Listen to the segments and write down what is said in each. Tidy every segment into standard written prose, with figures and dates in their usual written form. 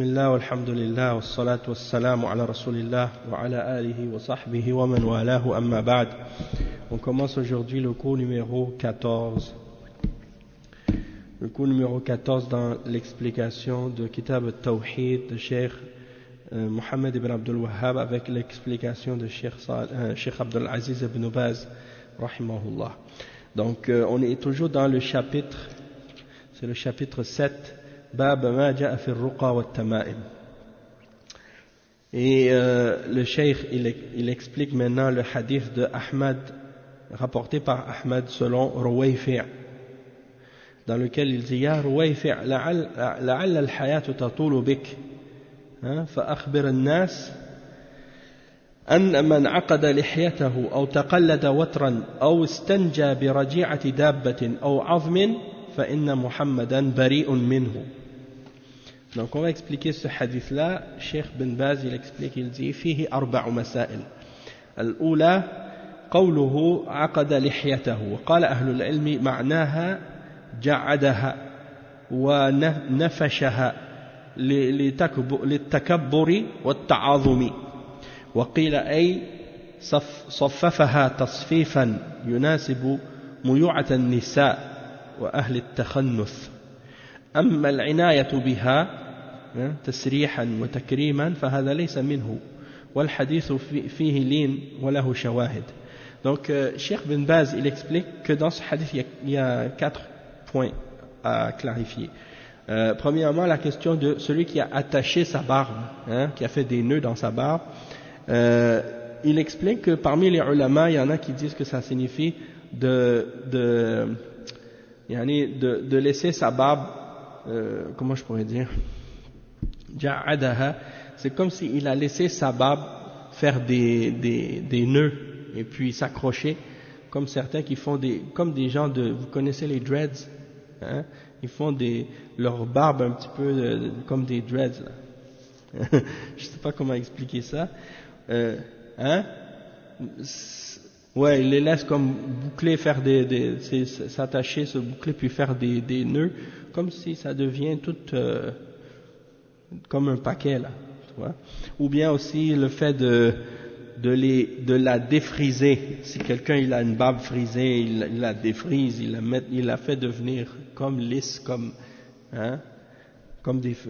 Bismillah, walhamdulillah, wassalatu wassalamu ala rasulillah, wa ala alihi wa sahbihi wa man walahu amma ba'd. On commence aujourd'hui le cours numéro 14. Le cours numéro 14 dans l'explication de Kitab al-Tawhid de Cheikh Mohammed ibn Abdul Wahhab avec l'explication de Cheikh Abdul Aziz ibn Baz, rahimahullah. Donc on est toujours dans le chapitre, c'est le chapitre 7, Bab ma ja'a fi ar-ruqa wa at-tama'im. Et le cheikh il explique maintenant le hadith de Ahmad, rapporté par Ahmad selon Ruwayfi', dans lequel il dit Ya Ruwayfi' la'alla al-hayatu tatulu bik فأخبر الناس أن من عقد لحيته أو تقلد وترا أو استنجى برجيعة دابة أو عظم فإن محمدا بريء منه. Donc on va expliquer ce hadith là. Cheikh bin Baz il explique, il dit فيه 4 مسائل. الأولى قوله عقد لحيته، وقال أهل العلم معناها جعدها ونفشها للتكبر والتعاظم، وقيل أي صففها تصفيفا يناسب ميوعة النساء وأهل التخنث. أما العناية بها تسريحا وتكريما فهذا ليس منه، والحديث فيه لين وله شواهد. Donc Cheikh bin Baz il explique que dans ce hadith il y a 4 points à clarifier. Premièrement, la question de celui qui a attaché sa barbe, qui a fait des nœuds dans sa barbe. Il explique que parmi les ulama, il y en a qui disent que ça signifie de laisser sa barbe, comment je pourrais dire, ja'adaha, c'est comme s'il a laissé sa barbe faire des nœuds et puis s'accrocher, comme certains qui font comme des gens vous connaissez les dreads, ils font leur barbe un petit peu comme des dreads là. Je sais pas comment expliquer ça. Ouais, ils les laissent comme boucler, faire s'attacher, se boucler puis faire des nœuds, comme si ça devient tout comme un paquet là, tu vois. Ou bien aussi le fait de la défriser. Si quelqu'un il a une barbe frisée, il la défrise, il la fait devenir comme lisse, comme lisse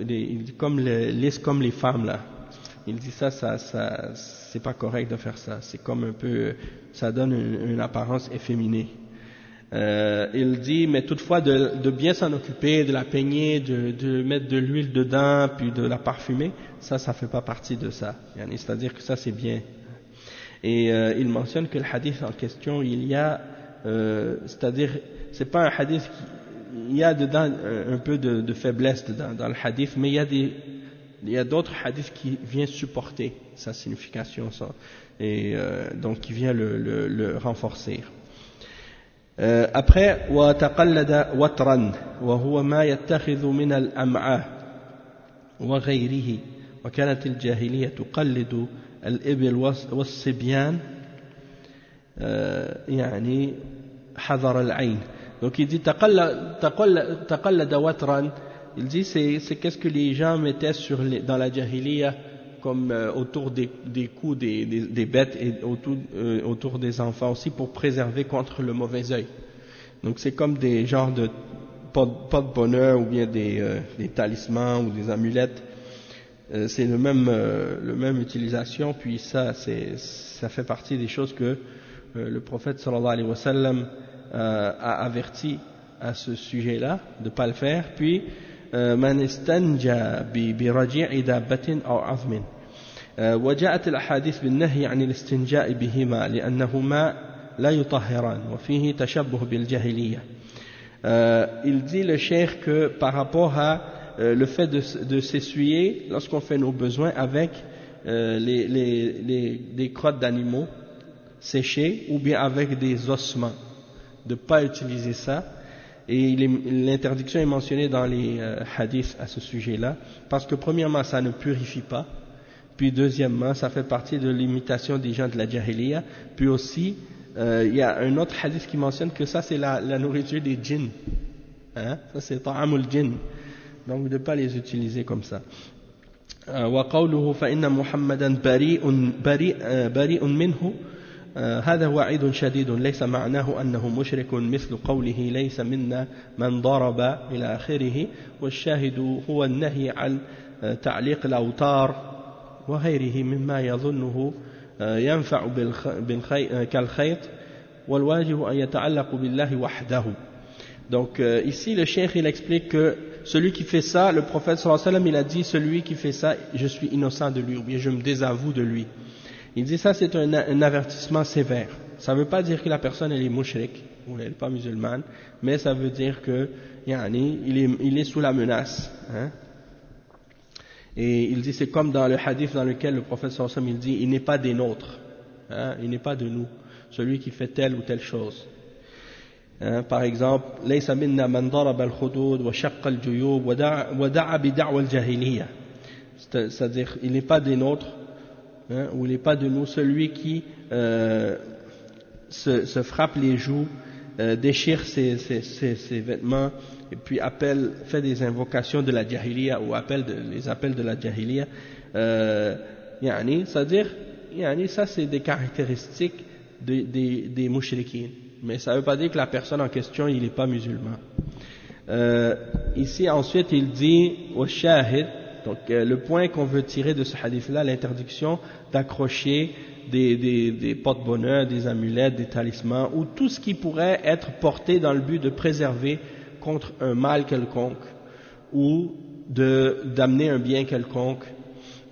comme les femmes là. Il dit ça c'est pas correct de faire ça. C'est comme un peu, ça donne une apparence efféminée. Il dit mais toutefois de bien s'en occuper, de la peigner, de mettre de l'huile dedans, puis de la parfumer, ça fait pas partie de ça. C'est-à-dire que ça c'est bien. Et il mentionne que le hadith en question, il y a, c'est-à-dire, c'est pas un hadith il y a dedans un peu de faiblesse dans le hadith, mais il y a d'autres hadiths qui viennent supporter sa signification, ça, et donc qui vient le renforcer. Après, وتقلد وترا وهو ما يتخذ من الأمعاء وغيره وكانت الجاهلية تقلد الإبل والصبيان يعني حذر العين. Donc il dit taqallada watran, il dit c'est qu'est-ce que les gens mettaient dans la jahiliya comme autour des cous des bêtes et autour des enfants aussi pour préserver contre le mauvais œil. Donc c'est comme des genres de porte-bonheur ou bien des talismans ou des amulettes. C'est le même utilisation, puis ça fait partie des choses que le prophète sallallahu alayhi wa sallam a averti à ce sujet-là de ne pas le faire. Puis man istanja bi raji'i dabbatin aw 'azmin, وجاءت الأحاديث بالنهي عن الاستنجاء بهما لأنهما لا يطهران وفيه تشبه بالجاهلية. Il dit le cheikh que par rapport à le fait de s'essuyer lorsqu'on fait nos besoins avec des crottes d'animaux séchées ou bien avec des ossements, de ne pas utiliser ça. Et l'interdiction est mentionnée dans les hadiths à ce sujet-là, parce que premièrement ça ne purifie pas, puis deuxièmement ça fait partie de l'imitation des gens de la jahiliya, puis aussi il y a un autre hadith qui mentionne que ça c'est la nourriture des djinns, ça c'est ta'amul djinn, donc de ne pas les utiliser comme ça. وقوله فإن محمدا بريء منه هذا وعيد شديد ليس معناه أنه مشرك مثل قوله ليس منا من ضرب إلى آخره والشاهد هو النهي عن تعليق الأوتار وغيره مما يظنه ينفع كالخيط والواجب أن يتعلق بالله وحده. Donc ici le cheikh il explique que celui qui fait ça, le prophète sallallahu alayhi wa sallam il a dit celui qui fait ça je suis innocent de lui ou bien je me désavoue de lui. Il dit ça c'est un avertissement sévère. Ça ne veut pas dire que la personne elle est mushrik ou elle n'est pas musulmane, mais ça veut dire que il est sous la menace. Hein? Et il dit c'est comme dans le hadith dans lequel le prophète sallallahu alayhi wa sallam il dit il n'est pas des nôtres, hein? Il n'est pas de nous, celui qui fait telle ou telle chose. Hein? Par exemple, ليس منا من ضرب الخدود وشق الجيوب ودعا بدعوى الجاهلية. C'est-à-dire il n'est pas des nôtres, hein? Ou il n'est pas de nous celui qui se frappe les joues, déchire ses vêtements et puis fait des invocations de la jahiliya ou les appels de la jahiliya. C'est-à-dire ça c'est des caractéristiques des mushrikines, mais ça ne veut pas dire que la personne en question il n'est pas musulman. Ici ensuite il dit au shahid, donc le point qu'on veut tirer de ce hadith là, l'interdiction d'accrocher des porte-bonheur, des amulettes, des talismans ou tout ce qui pourrait être porté dans le but de préserver contre un mal quelconque ou d'amener un bien quelconque.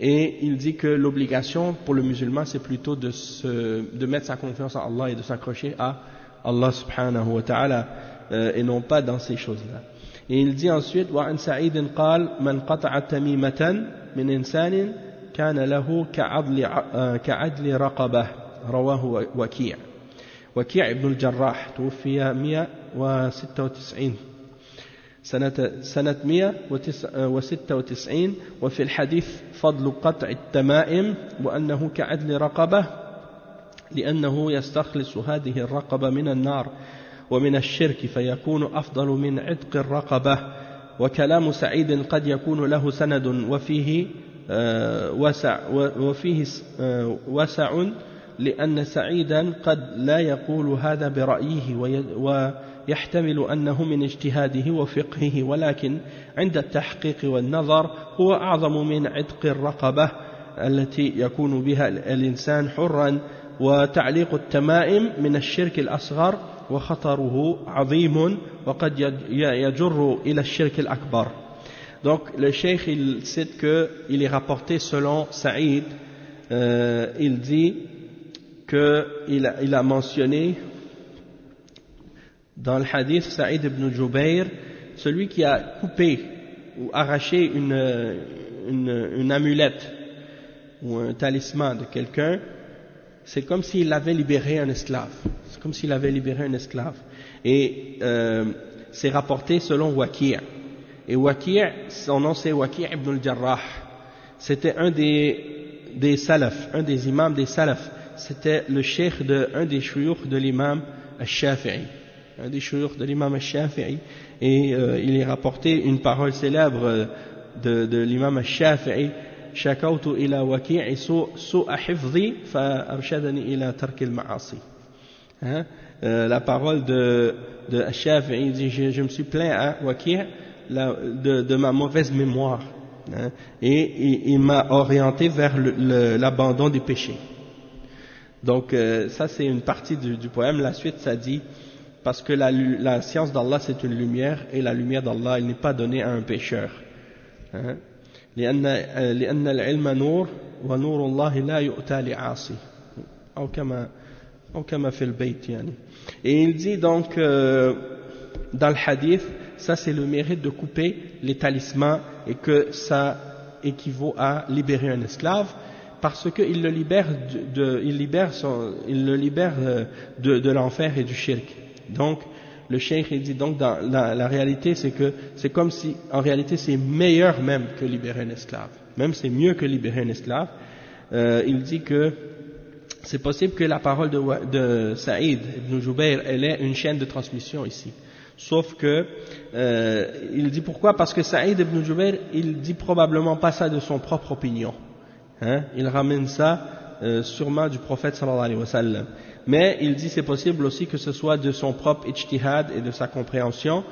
Et il dit que l'obligation pour le musulman c'est plutôt de mettre sa confiance en Allah et de s'accrocher à Allah subhanahu wa ta'ala et non pas dans ces choses-là. Et il dit ensuite وعن سعيد قال من قطع تميمة من إنسان كان له كعدل رقبة رواه وكيع ابن الجراح توفي 196 سنة 196 وفي الحديث فضل قطع التمائم وأنه كعدل رقبة لأنه يستخلص هذه الرقبة من النار ومن الشرك فيكون أفضل من عتق الرقبة. وكلام سعيد قد يكون له سند وفيه وسع لأن سعيدا قد لا يقول هذا برأيه ويحتمل أنه من اجتهاده وفقهه ولكن عند التحقيق والنظر هو أعظم من عتق الرقبة التي يكون بها الإنسان حرا. وتعليق التمائم من الشرك الأصغر وخطره عظيم وقد يجر إلى الشرك الأكبر. Donc le cheikh il cite que il est rapporté selon Saïd, il dit que il a mentionné dans le hadith Saïd ibn Jubayr, celui qui a coupé ou arraché une amulette ou un talisman de quelqu'un, c'est comme s'il avait libéré un esclave. C'est comme s'il avait libéré un esclave. Et c'est rapporté selon Waki'. Et Waki', son nom c'est Waki' ibn al-Jarrah. C'était un des salaf, un des imams des salaf. C'était le cheikh un des shuyukh de l'imam al-Shafi'i. Un des shuyukh de l'imam al-Shafi'i. Et il est rapporté une parole célèbre de l'imam al-Shafi'i. شكوت إلى وكيع سوء حفظي فأرشدني إلى ترك المعاصي. La parole de Shafi'i, il dit je me suis plaint à Waki' de ma mauvaise mémoire, hein, et il m'a orienté vers l'abandon des péchés. Donc ça c'est une partie du poème. La suite ça dit parce que la science d'Allah c'est une lumière et la lumière d'Allah elle n'est pas donnée à un pécheur, hein. لأن العلم نور ونور الله لا يؤتى لعاصي أو كما في البيت يعني. Et il dit donc dans le hadith, ça c'est le mérite de couper les talismans et que ça équivaut à libérer un esclave parce qu'il le libère de l'enfer et du shirk. Donc le cheikh il dit donc dans la réalité c'est que c'est comme si en réalité c'est meilleur même que libérer un esclave, même c'est mieux que libérer un esclave. Il dit que c'est possible que la parole de Saïd ibn Jubayr elle ait une chaîne de transmission ici. Sauf que, il dit pourquoi? Parce que Saïd ibn Jubayr, il dit probablement pas ça de son propre opinion. Hein? Il ramène ça sûrement du prophète sallallahu alayhi wa sallam. Mais il dit c'est possible aussi que ce soit de son propre ijtihad et de sa compréhension.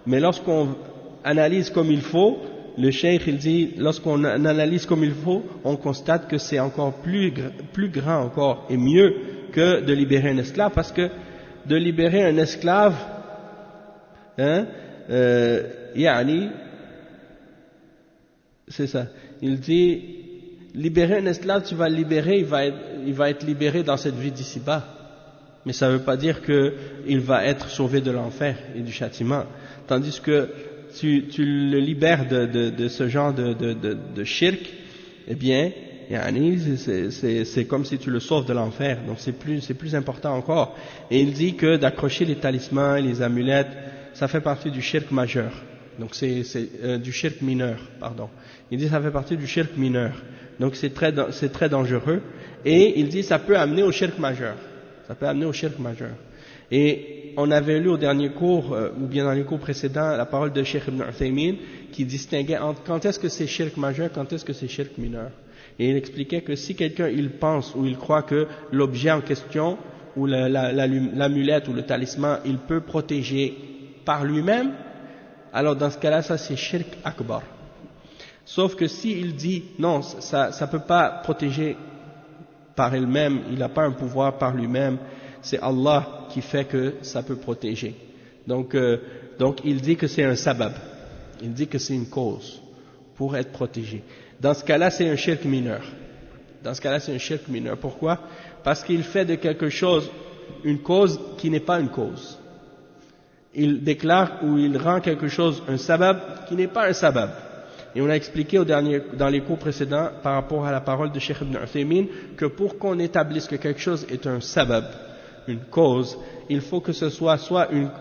Mais lorsqu'on analyse comme il faut, le cheikh il dit, lorsqu'on analyse comme il faut, on constate que c'est encore plus grand encore et mieux que de libérer un esclave, parce que de libérer un esclave, hein, yani, c'est ça, il dit, libérer un esclave, tu vas le libérer, il va être libéré dans cette vie d'ici-bas, mais ça ne veut pas dire qu'il va être sauvé de l'enfer et du châtiment, tandis que tu le libères de ce genre de shirk, eh bien, c'est comme si tu le sauves de l'enfer, donc c'est plus important encore. Et il dit que d'accrocher les talismans et les amulettes, ça fait partie du shirk majeur, donc c'est du shirk mineur, pardon. Il dit ça fait partie du shirk mineur, donc c'est très dangereux, et il dit ça peut amener au shirk majeur, Et on avait lu au dernier cours, ou bien dans les cours précédents, la parole de Cheikh Ibn Uthaymin, qui distinguait entre quand est-ce que c'est shirk majeur, quand est-ce que c'est shirk mineur. Et il expliquait que si quelqu'un il pense ou il croit que l'objet en question, ou l'amulette ou le talisman, il peut protéger par lui-même, alors dans ce cas-là, ça c'est shirk akbar. Sauf que s'il dit non, ça peut pas protéger par elle-même, il n'a pas un pouvoir par lui-même, c'est Allah qui fait que ça peut protéger. Donc il dit que c'est un sabab, il dit que c'est une cause pour être protégé. Dans ce cas-là, c'est un shirk mineur. Pourquoi? Parce qu'il fait de quelque chose une cause qui n'est pas une cause. Il déclare ou il rend quelque chose un sabab qui n'est pas un sabab. Et on a expliqué dans les cours précédents par rapport à la parole de Cheikh Ibn Uthaymin que pour qu'on établisse que quelque chose est un sabab, une cause, il faut que ce soit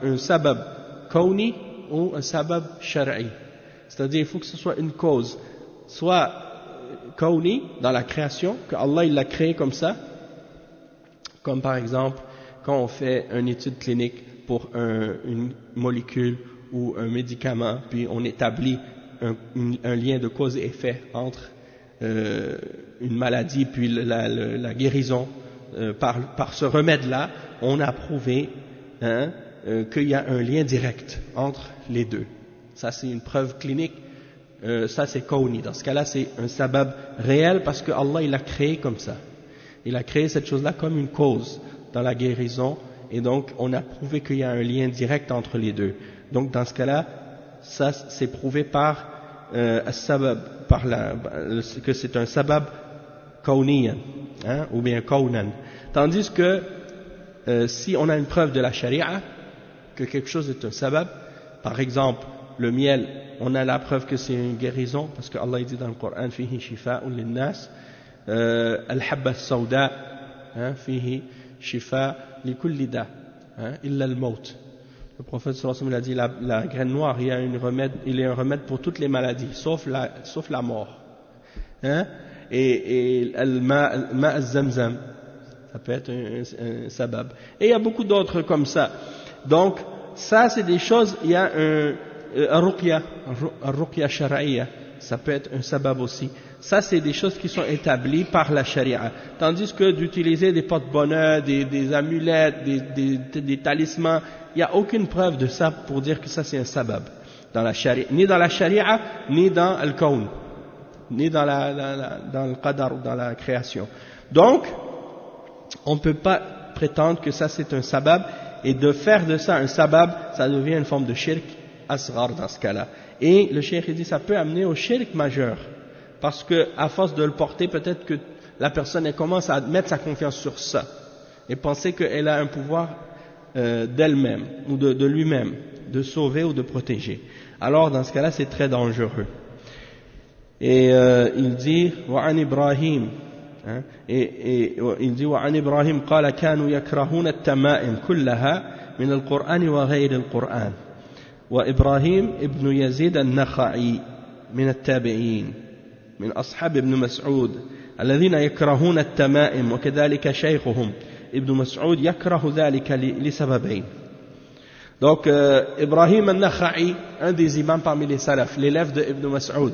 un sabab kauni ou un sabab shar'i. C'est-à-dire il faut que ce soit une cause, soit kauni dans la création, que Allah il l'a créé comme ça, comme par exemple quand on fait une étude clinique pour une molécule ou un médicament, puis on établit un lien de cause et effet entre une maladie puis la guérison. Par ce remède-là, on a prouvé qu'il y a un lien direct entre les deux. Ça, c'est une preuve clinique. Ça, c'est kauni. Dans ce cas-là, c'est un sabab réel parce que Allah, il a créé comme ça. Il a créé cette chose-là comme une cause dans la guérison. Et donc, on a prouvé qu'il y a un lien direct entre les deux. Donc, dans ce cas-là, ça, c'est prouvé par sabab, que c'est un sabab kauniyan. Ou bien kaunan. Tandis que si on a une preuve de la sharia que quelque chose est un sabab, par exemple le miel, on a la preuve que c'est une guérison parce que Allah dit dans le Coran fihi shifa'un linnas, al-habba as-sawda fihi shifa' li kulli da illa al-maut. Le prophète sallallahu alayhi wa sallam a dit la graine noire, il est un remède pour toutes les maladies sauf la mort. Et al-ma' az-zamzam, ça peut être un sabab. Et il y a beaucoup d'autres comme ça. Donc, ça c'est des choses, il y a un ruqya shar'iyya, ça peut être un sabab aussi. Ça c'est des choses qui sont établies par la sharia. Tandis que d'utiliser des porte-bonheur, des amulettes, des talismans, il n'y a aucune preuve de ça pour dire que ça c'est un sabab. Dans la sharia, ni dans la sharia, ni dans al-kawn, ni dans le qadar ou dans la création. Donc, on ne peut pas prétendre que ça c'est un sabab, et de faire de ça un sabab, ça devient une forme de shirk asghar dans ce cas-là. Et le cheikh dit ça peut amener au shirk majeur, parce que à force de le porter, peut-être que la personne elle commence à mettre sa confiance sur ça, et penser qu'elle a un pouvoir d'elle-même, ou de lui-même, de sauver ou de protéger. Alors dans ce cas-là c'est très dangereux. Et il dit وعن إبراهيم il dit وعن إبراهيم قال كانوا يكرهون التمائم كلها من القرآن وغير القرآن وإبراهيم ابن يزيد النخعي من التابعين من أصحاب ابن مسعود الذين يكرهون التمائم وكذلك شيخهم ابن مسعود يكره ذلك لسببين. Donc, Ibrahim al-Nakha'i, un des imams parmi les salafs, l'élève de Ibn Mas'ud,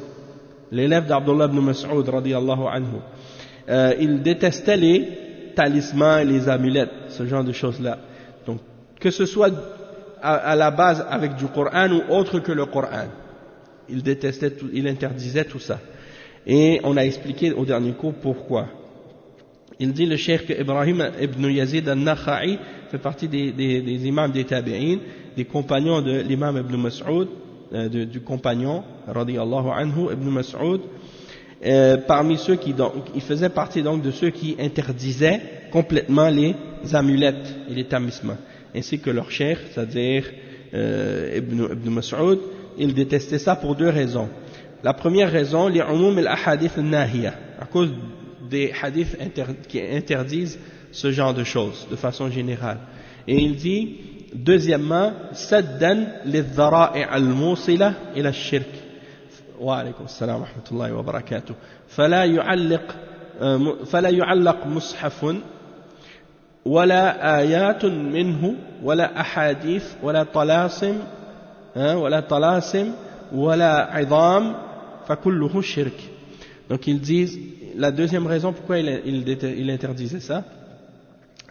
l'élève d'Abdullah ibn Mas'ud, radiyallahu anhu, il détestait les talismans et les amulettes, ce genre de choses-là. Donc, que ce soit à la base avec du Coran ou autre que le Coran, il détestait tout, il interdisait tout ça. Et on a expliqué au dernier cours pourquoi. Il dit le cheikh que Ibrahim ibn Yazid al-Nakha'i fait partie des imams des tabi'in, des compagnons de l'imam ibn Mas'ud, du compagnon, radiyallahu anhu, ibn Mas'ud, parmi ceux qui, donc, il faisait partie donc de ceux qui interdisaient complètement les amulettes et les tamissements, ainsi que leur cheikh, c'est-à-dire ibn Mas'ud, il détestait ça pour deux raisons. La première raison, les umum al-ahadith al-nahiya, à cause des hadiths qui interdisent ce genre de choses de façon générale. Et il dit, deuxièmement, saddan lidhara'i al-musila ila ash-shirk. Wa alaykum assalam wa rahmatullahi wa barakatuh. Fala yu'allaq mushafun wala ayatun minhu wala ahadith wala talasim wala idam fa kulluhu shirk. Donc ils disent, la deuxième raison pourquoi il interdisait ça,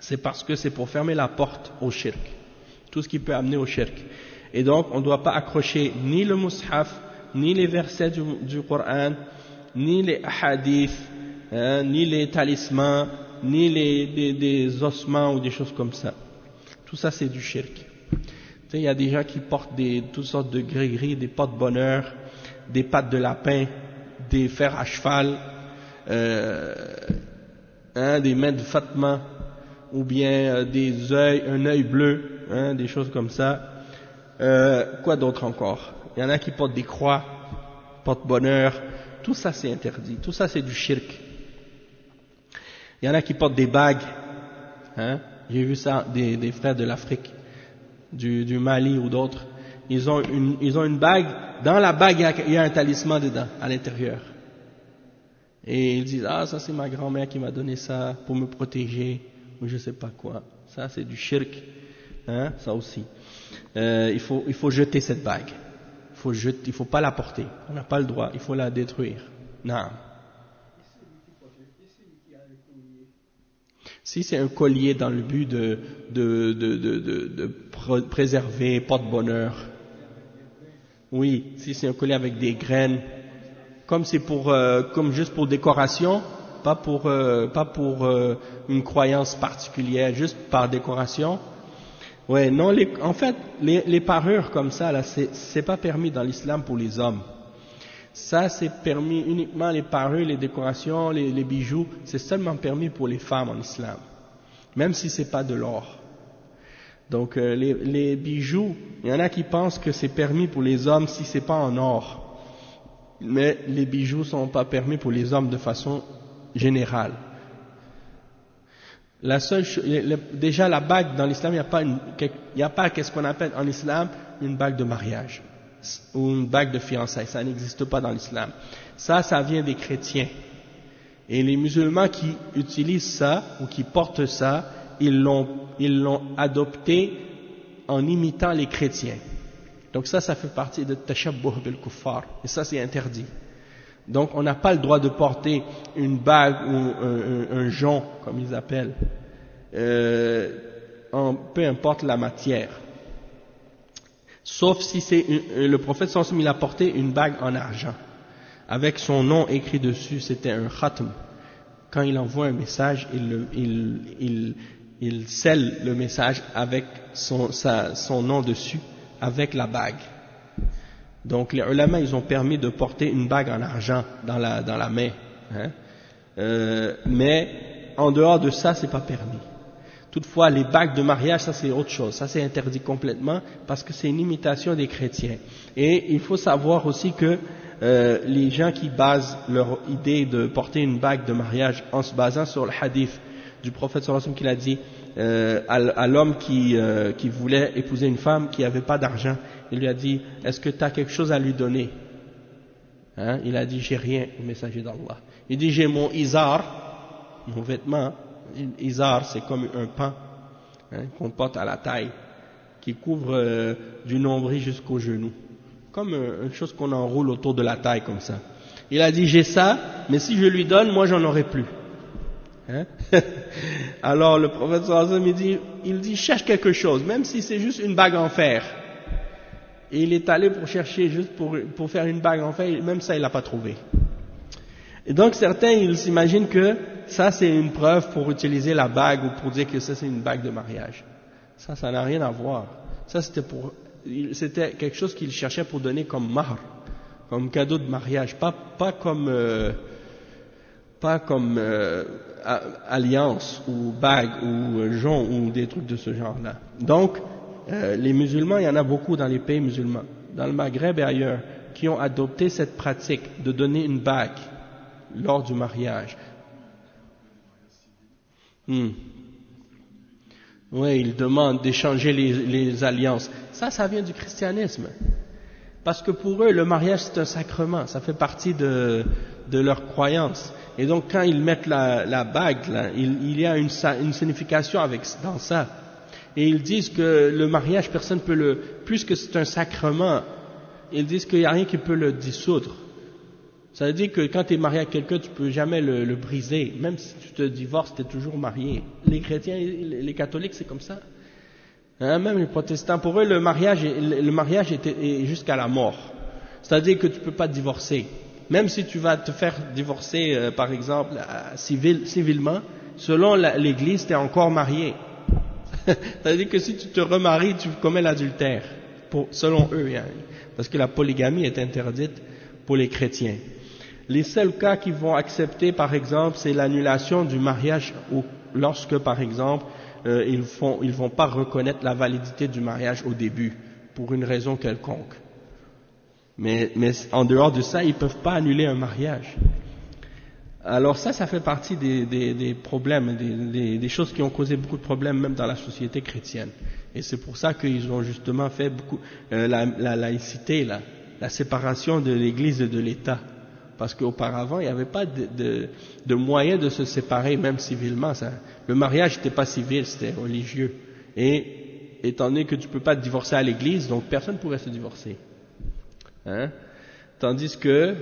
c'est parce que c'est pour fermer la porte au shirk, tout ce qui peut amener au shirk. Et donc on ne doit pas accrocher ni le mushaf, ni les versets du Coran, ni les hadiths, ni les talismans, ni des ossements ou des choses comme ça. Tout ça c'est du shirk. Tu sais, il y a des gens qui portent toutes sortes de gris-gris, des porte-bonheur, des pattes de lapin, des fers à cheval, des mains de Fatma, ou bien un œil bleu, des choses comme ça. Quoi d'autre encore? Il y en a qui portent des croix, porte-bonheur, tout ça c'est interdit, tout ça c'est du shirk. Il y en a qui portent des bagues, j'ai vu ça, des frères de l'Afrique, du Mali ou d'autres. Ils ont une bague, dans la bague il y a un talisman dedans, à l'intérieur. Et ils disent, ah ça c'est ma grand-mère qui m'a donné ça pour me protéger, ou je sais pas quoi. Ça c'est du shirk, ça aussi. Il faut jeter cette bague. Il faut pas la porter. On n'a pas le droit, il faut la détruire. Non. Si c'est un collier dans le but de préserver, porte-bonheur. Oui, si c'est un collier avec des graines, comme c'est comme juste pour décoration, pas pour une croyance particulière, juste par décoration. Ouais, non, en fait, les parures comme ça, là, c'est pas permis dans l'islam pour les hommes. Ça, c'est permis uniquement les parures, les décorations, les bijoux, c'est seulement permis pour les femmes en islam. Même si c'est pas de l'or. Donc, les bijoux, il y en a qui pensent que c'est permis pour les hommes si c'est pas en or. Mais les bijoux sont pas permis pour les hommes de façon générale. La seule déjà la bague dans l'islam, il n'y a pas qu'est-ce qu'on appelle en islam une bague de mariage ou une bague de fiançailles, ça n'existe pas dans l'islam. Ça vient des chrétiens. Et les musulmans qui utilisent ça ou qui portent ça, ils l'ont adopté en imitant les chrétiens. Donc ça fait partie de tashabbuh bil kuffar, et ça c'est interdit. Donc on n'a pas le droit de porter une bague ou un jonc, comme ils appellent, peu importe la matière. Sauf si c'est le prophète sallallahu alayhi wa sallam, il a porté une bague en argent, avec son nom écrit dessus, c'était un khatm. Quand il envoie un message, il scelle le message avec son nom dessus, avec la bague. Donc les ulama, ils ont permis de porter une bague en argent dans la main, mais en dehors de ça, c'est pas permis. Toutefois, les bagues de mariage, ça c'est autre chose, ça c'est interdit complètement parce que c'est une imitation des chrétiens. Et il faut savoir aussi que les gens qui basent leur idée de porter une bague de mariage en se basant sur le hadith du prophète sallallahu alayhi wa sallam qu'il a dit à l'homme qui voulait épouser une femme qui n'avait pas d'argent, il lui a dit, est-ce que tu as quelque chose à lui donner? Il a dit, j'ai rien, au messager d'Allah. Il dit, j'ai mon izar, mon vêtement. Izar, c'est comme un pan qu'on porte à la taille, qui couvre du nombril jusqu'au genou, comme une chose qu'on enroule autour de la taille comme ça. Il a dit j'ai ça, mais si je lui donne, moi j'en aurai plus. Hein? Alors le prophète sallallahu alayhi wa sallam, il dit cherche quelque chose, même si c'est juste une bague en fer. Et il est allé pour chercher juste pour faire une bague en fer, même ça il l'a pas trouvé. Et donc certains ils s'imaginent que ça c'est une preuve pour utiliser la bague ou pour dire que ça c'est une bague de mariage. Ça n'a rien à voir. Ça c'était quelque chose qu'il cherchait pour donner comme mahr, comme cadeau de mariage, pas comme alliance ou bague ou jonc ou des trucs de ce genre-là. Donc, les musulmans, il y en a beaucoup dans les pays musulmans, dans le Maghreb et ailleurs, qui ont adopté cette pratique de donner une bague lors du mariage. Oui, ils demandent d'échanger les alliances. Ça vient du christianisme. Parce que pour eux, le mariage c'est un sacrement, ça fait partie de leur croyance. Et donc quand ils mettent la bague, là, il y a une signification dans ça. Et ils disent que le mariage, personne peut puisque c'est un sacrement, ils disent qu'il n'y a rien qui peut le dissoudre. Ça veut dire que quand tu es marié à quelqu'un, tu peux jamais le briser. Même si tu te divorces, tu es toujours marié. Les chrétiens, les catholiques, c'est comme ça. Hein, même les protestants, pour eux, le mariage est jusqu'à la mort. C'est-à-dire que tu ne peux pas divorcer. Même si tu vas te faire divorcer, par exemple, civilement, selon l'Église, tu es encore marié. C'est-à-dire que si tu te remaries, tu commets l'adultère, selon eux. Hein, parce que la polygamie est interdite pour les chrétiens. Les seuls cas qui vont accepter, par exemple, c'est l'annulation du mariage lorsque, par exemple, ils vont pas reconnaître la validité du mariage au début, pour une raison quelconque. Mais en dehors de ça, ils peuvent pas annuler un mariage. Alors ça fait partie des problèmes, des choses qui ont causé beaucoup de problèmes même dans la société chrétienne. Et c'est pour ça qu'ils ont justement fait beaucoup la laïcité, la séparation de l'Église et de l'État. Parce qu'auparavant, il n'y avait pas de moyen de se séparer, même civilement. Le mariage n'était pas civil, c'était religieux. Et étant donné que tu ne peux pas te divorcer à l'église, donc personne ne pourrait se divorcer. Hein? Tandis que,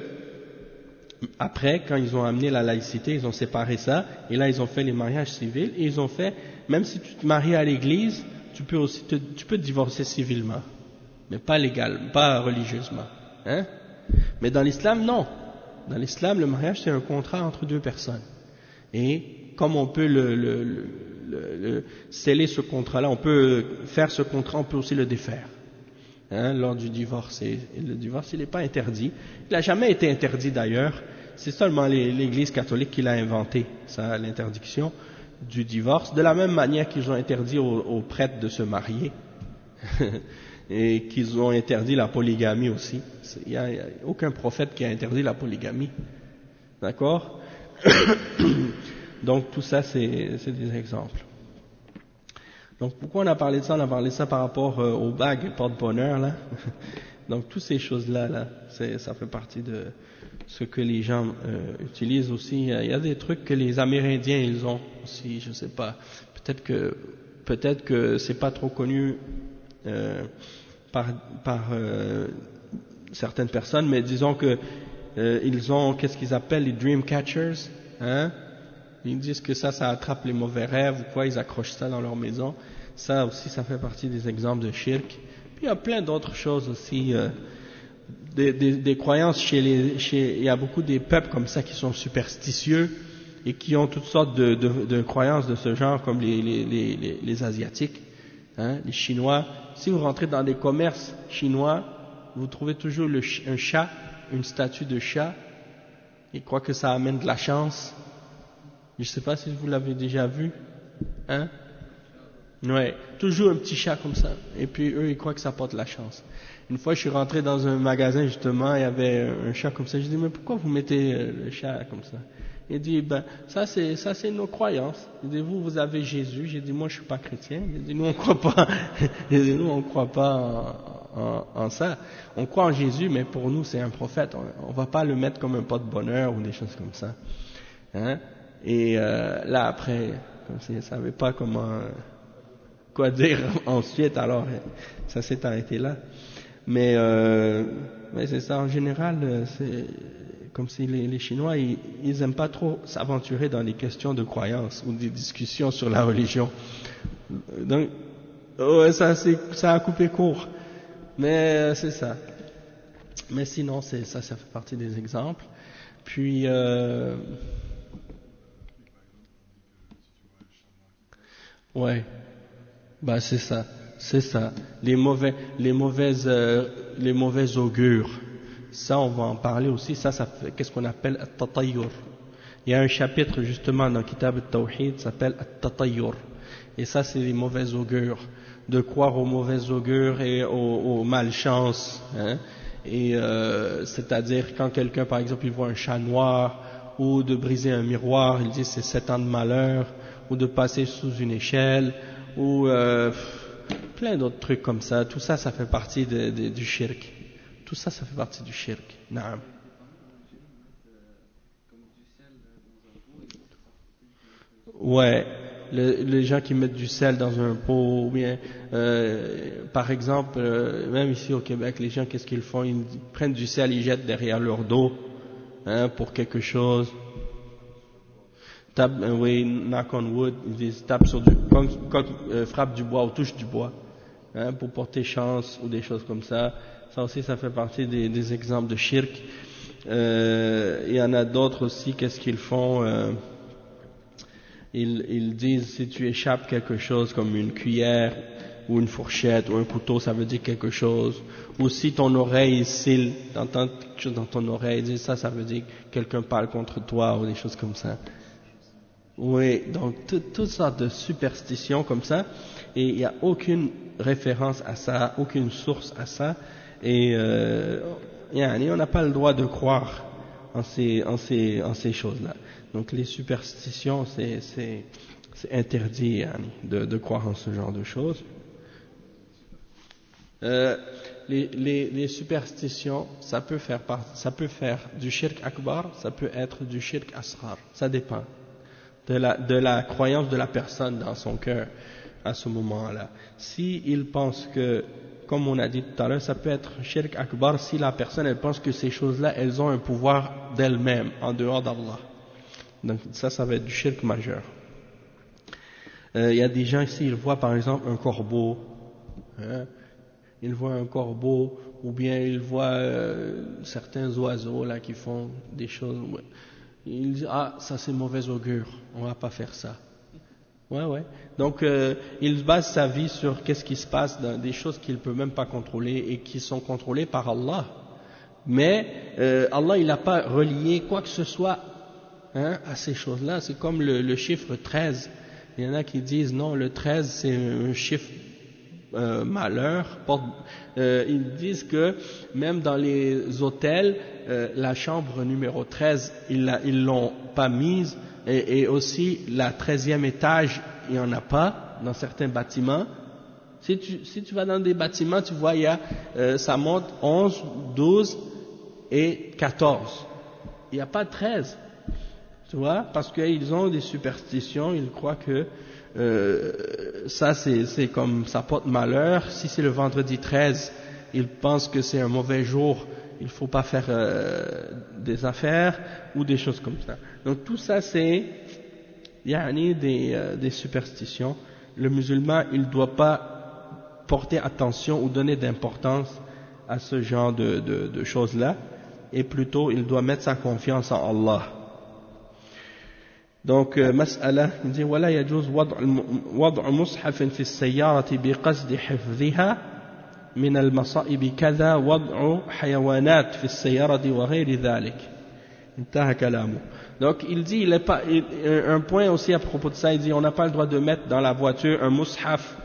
après, quand ils ont amené la laïcité, ils ont séparé ça, et là ils ont fait les mariages civils, et ils ont fait, même si tu te maries à l'église, tu peux te divorcer civilement, mais pas légalement, pas religieusement. Hein? Mais dans l'islam, non. Dans l'islam, le mariage, c'est un contrat entre deux personnes. Et comme on peut sceller ce contrat-là, on peut faire ce contrat, on peut aussi le défaire. Hein, lors du divorce. Et le divorce, il n'est pas interdit. Il n'a jamais été interdit d'ailleurs. C'est seulement l'Église catholique qui l'a inventé, ça, l'interdiction du divorce. De la même manière qu'ils ont interdit aux prêtres de se marier. Et qu'ils ont interdit la polygamie aussi. Il n'y a aucun prophète qui a interdit la polygamie. D'accord? Donc tout ça, c'est des exemples. Donc pourquoi on a parlé de ça? On a parlé de ça par rapport aux bagues porte-bonheur, là. Donc toutes ces choses-là, ça fait partie de ce que les gens utilisent aussi. Il y a des trucs que les Amérindiens, ils ont aussi, je sais pas. Peut-être que c'est pas trop connu par certaines personnes, mais disons que ils ont, qu'est-ce qu'ils appellent les dream catchers, hein? Ils disent que ça attrape les mauvais rêves ou quoi, ils accrochent ça dans leur maison. Ça aussi, ça fait partie des exemples de shirk. Puis il y a plein d'autres choses aussi, des croyances il y a beaucoup des peuples comme ça qui sont superstitieux et qui ont toutes sortes de croyances de ce genre, comme les Asiatiques, hein, les Chinois. Si vous rentrez dans des commerces chinois, vous trouvez toujours un chat, une statue de chat. Ils croient que ça amène de la chance. Je ne sais pas si vous l'avez déjà vu. Hein? Ouais, toujours un petit chat comme ça. Et puis eux, ils croient que ça porte la chance. Une fois, je suis rentré dans un magasin, justement, il y avait un chat comme ça. Je dis, mais pourquoi vous mettez le chat comme ça? Il dit, ça c'est nos croyances. Il dit, vous avez Jésus. J'ai dit, moi je suis pas chrétien. Il dit, nous on croit pas. Il dit, nous on croit pas en ça. On croit en Jésus, mais pour nous c'est un prophète. On va pas le mettre comme un porte-bonheur ou des choses comme ça. Hein? Et là après, comme s'il ne savait pas comment quoi dire ensuite, alors ça s'est arrêté là. Mais c'est ça, en général, c'est comme si les Chinois, ils aiment pas trop s'aventurer dans les questions de croyance ou des discussions sur la religion. Donc, ouais, ça a coupé court. Mais c'est ça. Mais sinon, ça fait partie des exemples. Puis, ouais, bah c'est ça. Les mauvaises augures. Ça, on va en parler aussi. Ça fait, qu'est-ce qu'on appelle at-tatayyur. Il y a un chapitre justement dans Kitab al-Tawhid qui s'appelle at-tatayyur. Et ça, c'est les mauvais augures. De croire aux mauvais augures et aux malchances. Hein. Et c'est-à-dire quand quelqu'un, par exemple, il voit un chat noir, ou de briser un miroir, il dit c'est 7 ans de malheur, ou de passer sous une échelle, ou plein d'autres trucs comme ça. Tout ça, ça fait partie du shirk. Tout ça, ça fait partie du shirk. Naam. Ouais, les gens qui mettent du sel dans un pot, ou bien, par exemple, même ici au Québec, les gens, qu'est-ce qu'ils font? Ils prennent du sel, ils jettent derrière leur dos, hein, pour quelque chose. Oui, knock on wood, ils disent tape sur frappe du bois ou touche du bois, hein, pour porter chance ou des choses comme ça. Ça aussi, ça fait partie des exemples de shirk. Il y en a d'autres aussi, qu'est-ce qu'ils font? Ils disent si tu échappes quelque chose comme une cuillère ou une fourchette ou un couteau, ça veut dire quelque chose. Ou si ton oreille scille, t'entends quelque chose dans ton oreille, ils disent ça veut dire que quelqu'un parle contre toi ou des choses comme ça. Oui, donc toutes sortes de superstitions comme ça, et il n'y a aucune référence à ça, aucune source à ça, et on n'a pas le droit de croire en ces choses-là. Donc les superstitions, c'est interdit de croire en ce genre de choses. Les superstitions, ça peut faire du shirk akbar, ça peut être du shirk asghar, ça dépend de la croyance de la personne dans son cœur à ce moment-là. Si il pense que, comme on a dit tout à l'heure, ça peut être shirk akbar si la personne elle pense que ces choses-là elles ont un pouvoir d'elles-mêmes en dehors d'Allah. Donc ça va être du shirk majeur. Il y a des gens ici, ils voient par exemple un corbeau, hein, ils voient un corbeau, ou bien ils voient certains oiseaux là qui font des choses. Ils disent ça c'est mauvais augure, on va pas faire ça. Ouais. Donc il base sa vie sur qu'est-ce qui se passe dans des choses qu'il peut même pas contrôler et qui sont contrôlées par Allah. Mais Allah il n'a pas relié quoi que ce soit, hein, à ces choses-là. C'est comme le chiffre 13. Il y en a qui disent non, le 13 c'est un chiffre malheur. Ils disent que même dans les hôtels, la chambre numéro 13, ils l'ont pas mise, et aussi la 13e étage, il n'y en a pas dans certains bâtiments. Si tu vas dans des bâtiments, tu vois, ça monte 11, 12 et 14. Il n'y a pas 13. Tu vois, parce qu'ils ont des superstitions, ils croient que ça c'est comme ça porte malheur. Si c'est le vendredi 13, ils pensent que c'est un mauvais jour, il faut pas faire des affaires ou des choses comme ça. Donc tout ça c'est des superstitions. Le musulman il doit pas porter attention ou donner d'importance à ce genre de choses là, et plutôt il doit mettre sa confiance en Allah. Donc مسألة dit ولا يجوز وضع مصحف في السيارة بقصد حفظها من المصائب كذا وضع حيوانات في السيارة وغير ذلك انتهى كلامه. Donc il dit un point aussi à propos de ça, il dit on n'a pas le droit de mettre dans la voiture un mushaf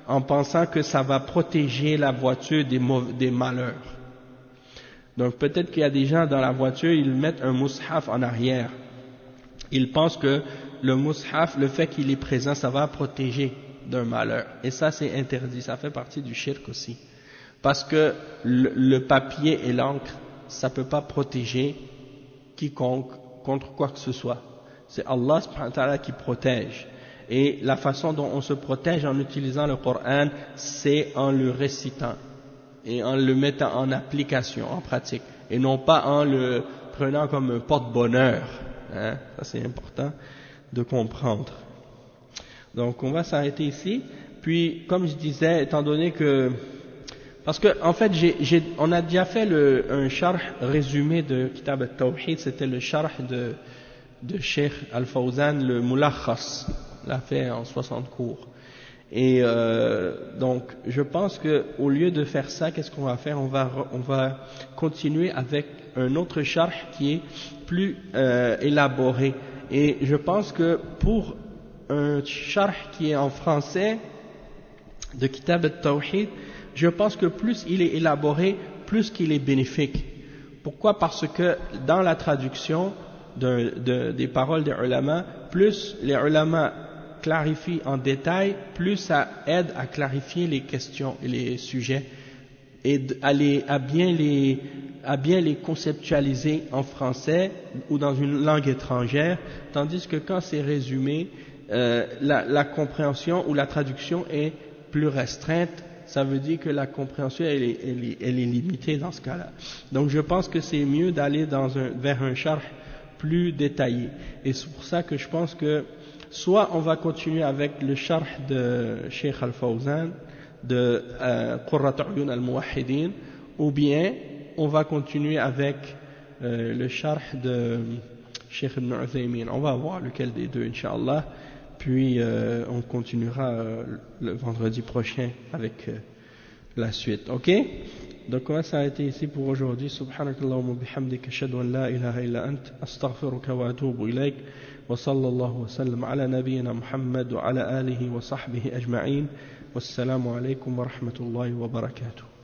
en pensant que ça va protéger la voiture des malheurs. Donc peut-être qu'il y a des gens dans la voiture, ils mettent un mushaf en arrière. Ils pensent que le mushaf, le fait qu'il est présent, ça va protéger d'un malheur. Et ça, c'est interdit. Ça fait partie du shirk aussi. Parce que le papier et l'encre, ça peut pas protéger quiconque contre quoi que ce soit. C'est Allah subhanahu wa ta'ala qui protège. Et la façon dont on se protège en utilisant le Coran, c'est en le récitant et en le mettant en application, en pratique, et non pas en le prenant comme un porte-bonheur. Hein? Ça c'est important de comprendre. Donc on va s'arrêter ici. Puis comme je disais, étant donné que... Parce que en fait, on a déjà fait un sharh résumé de Kitab al-Tawhid, c'était le sharh de Cheikh Al-Fawzan, le Mulakhas, l'a fait en 60 cours. Et donc, je pense que au lieu de faire ça, qu'est-ce qu'on va faire? On va continuer avec un autre sharh qui est plus élaboré. Et je pense que pour un sharh qui est en français de Kitab al-Tawhid, je pense que plus il est élaboré, plus qu'il est bénéfique. Pourquoi? Parce que dans la traduction des paroles des ulama, plus les ulama clarifient en détail, plus ça aide à clarifier les questions et les sujets et à bien les conceptualiser en français ou dans une langue étrangère, tandis que quand c'est résumé, la compréhension ou la traduction est plus restreinte. Ça veut dire que la compréhension elle est limitée dans ce cas-là. Donc je pense que c'est mieux d'aller vers un sharh plus détaillé. Et c'est pour ça que je pense que soit on va continuer avec le sharh de Cheikh Al-Fawzan de Qurrat Uyun Al-Muwahhidin, ou bien on va continuer avec le sharh de Cheikh Ibn Uthaymin. On va voir lequel des deux, Inch'Allah. Puis on continuera le vendredi prochain avec la suite. Ok? Donc on va s'arrêter ici pour aujourd'hui. Subhanakallahumma bihamdika ashhadu an la ilaha illa ant astaghfiruka wa atubu ilayk wa sallallahu wa sallam ala nabiyyina Muhammad wa ala alihi wa sahbihi ajma'in. Wassalamu alaykum wa rahmatullahi wa barakatuh.